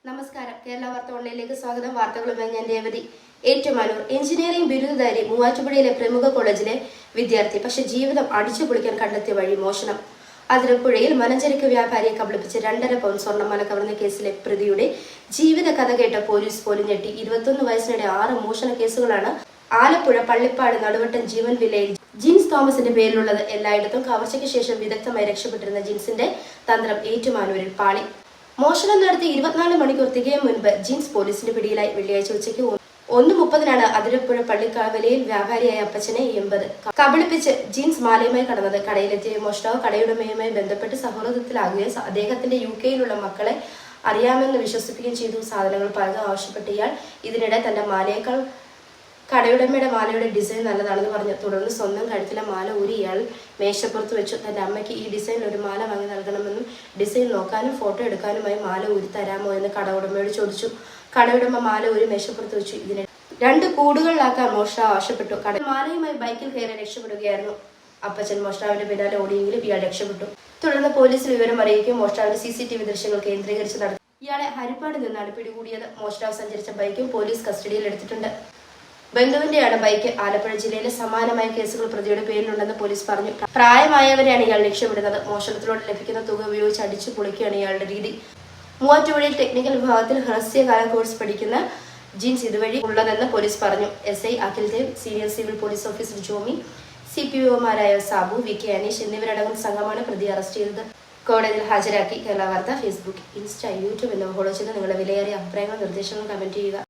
നമസ്കാരം. കേരള വാർത്ത ഓൺലൈനിലേക്ക് സ്വാഗതം. വാർത്തകളുമായി ഞാൻ രേവതി. ഏറ്റുമാനൂർ എഞ്ചിനീയറിംഗ് ബിരുദധാരി മൂവാറ്റുപുഴയിലെ പ്രമുഖ കോളേജിലെ വിദ്യാർത്ഥി. പക്ഷെ ജീവിതം അടിച്ചു പൊളിക്കാൻ കണ്ടെത്തിയ വഴി മോഷണം. അതിരപ്പുഴയിൽ മലഞ്ചരക്ക് വ്യാപാരിയെ കബളിപ്പിച്ച് 2.5 പൗണ്ട് സ്വർണ്ണമാല കവർന്ന കേസിലെ പ്രതിയുടെ ജീവിത കഥ കേട്ട പോലീസ് പോലും ഞെട്ടി. 21 വയസ്സിനിടെ 6 മോഷണ കേസുകളാണ് ആലപ്പുഴ പള്ളിപ്പാട് നടുവട്ടം ജീവൻ വില്ലയിൽ ജിൻസ് തോമസിന്റെ പേരിലുള്ളത്. എല്ലായിടത്തും കവർച്ചയ്ക്ക് ശേഷം വിദഗ്ധമായി രക്ഷപ്പെട്ടിരുന്ന ജിൻസിന്റെ തന്ത്രം ഏറ്റുമാനൂരിൽ പാളി. മോഷണം നടത്തി 24 മണിക്കൂർ തികയും മുൻപ് ജിൻസ് പോലീസിന്റെ പിടിയിലായി. വെള്ളിയാഴ്ച ഉച്ചയ്ക്ക് 1:30 അതിരപ്പുഴ പള്ളിക്കാവലയിൽ വ്യാപാരിയായ അപ്പച്ചനെ 80 കബളിപ്പിച്ച് ജിൻസ് മാലയുമായി കടന്നത്. കടയിലെത്തിയ മോഷ്ടാവ് കടയുടമയുമായി ബന്ധപ്പെട്ട് സൗഹൃദത്തിലാകുകയും അദ്ദേഹത്തിന്റെ UK-യിലുള്ള മക്കളെ അറിയാമെന്ന് വിശ്വസിപ്പിക്കുകയും ചെയ്തു. സാധനങ്ങൾ പലതും ആവശ്യപ്പെട്ട ഇയാൾ ഇതിനിടെ തന്റെ മാലയേക്കാൾ കടയുടമയുടെ മാലയുടെ ഡിസൈൻ നല്ലതാണെന്ന് പറഞ്ഞു. തുടർന്ന് സ്വന്തം കഴുത്തിലെ മാല ഊരി ഇയാൾ മേശപ്പുറത്ത് വെച്ചു. തന്റെ അമ്മയ്ക്ക് ഈ ഡിസൈനിൽ ഒരു മാല വാങ്ങി നൽകണമെന്നും ഡിസൈൻ നോക്കാനും ഫോട്ടോ എടുക്കാനുമായി മാല ഊരി തരാമോ എന്ന് കടയുടമയോട് ചോദിച്ചു. കടയുടമ മാല ഊരി മേശപ്പുറത്ത് വെച്ചു. ഇതിനെ 2 കൂടുകളിലാക്കാൻ മോഷ്ടാവ് ആവശ്യപ്പെട്ടു. മാലയുമായി ബൈക്കിൽ കയറി രക്ഷപ്പെടുകയായിരുന്നു അപ്പച്ചൻ. മോഷ്ടാവിന്റെ പിന്നാലെ ഓടിയെങ്കിലും ഇയാൾ രക്ഷപ്പെട്ടു. തുടർന്ന് പോലീസിൽ വിവരം അറിയിക്കുകയും മോഷ്ടാവിന്റെ CCTV ദൃശ്യങ്ങൾ കേന്ദ്രീകരിച്ച് നടത്തി. ഇയാളെ ഹരിപ്പാട് നിന്നാണ് പിടികൂടിയത്. മോഷ്ടാവ് സഞ്ചരിച്ച ബൈക്കും പോലീസ് കസ്റ്റഡിയിൽ എടുത്തിട്ടുണ്ട്. ബന്ധുവിന്റെയാണ് ബൈക്ക്. ആലപ്പുഴ ജില്ലയിലെ സമാനമായ കേസുകൾ പ്രതിയുടെ പേരിലുണ്ടെന്ന് പോലീസ് പറഞ്ഞു. പ്രായമായവരെയാണ് ഇയാൾ ലക്ഷ്യമിടുന്നത്. മോഷണത്തിലൂടെ ലഭിക്കുന്ന തുക ഉപയോഗിച്ച് അടിച്ചു പൊളിക്കുകയാണ് ഇയാളുടെ രീതി. മൂവാറ്റുപുഴയിൽ ടെക്നിക്കൽ വിഭാഗത്തിൽ ഹ്രസ്വകാല കോഴ്സ് പഠിക്കുന്ന ജിൻസ് ഇതുവഴി ഉള്ളതെന്ന് പോലീസ് പറഞ്ഞു. SI Akhil Dev, senior civil police officer Jomi, CPOമാരായ സാബു, VK അനീഷ് എന്നിവരടങ്ങുന്ന സംഘമാണ് പ്രതിയെ അറസ്റ്റ് ചെയ്തത്. കോടതിയിൽ ഹാജരാക്കി. കേരള വാർത്ത ഫേസ്ബുക്ക്, ഇൻസ്റ്റ, യൂട്യൂബ് എന്നിവ ഫോളോ ചെയ്ത് നിങ്ങളുടെ വിലയേറിയ അഭിപ്രായങ്ങളും നിർദ്ദേശങ്ങളും കമന്റ് ചെയ്യുക.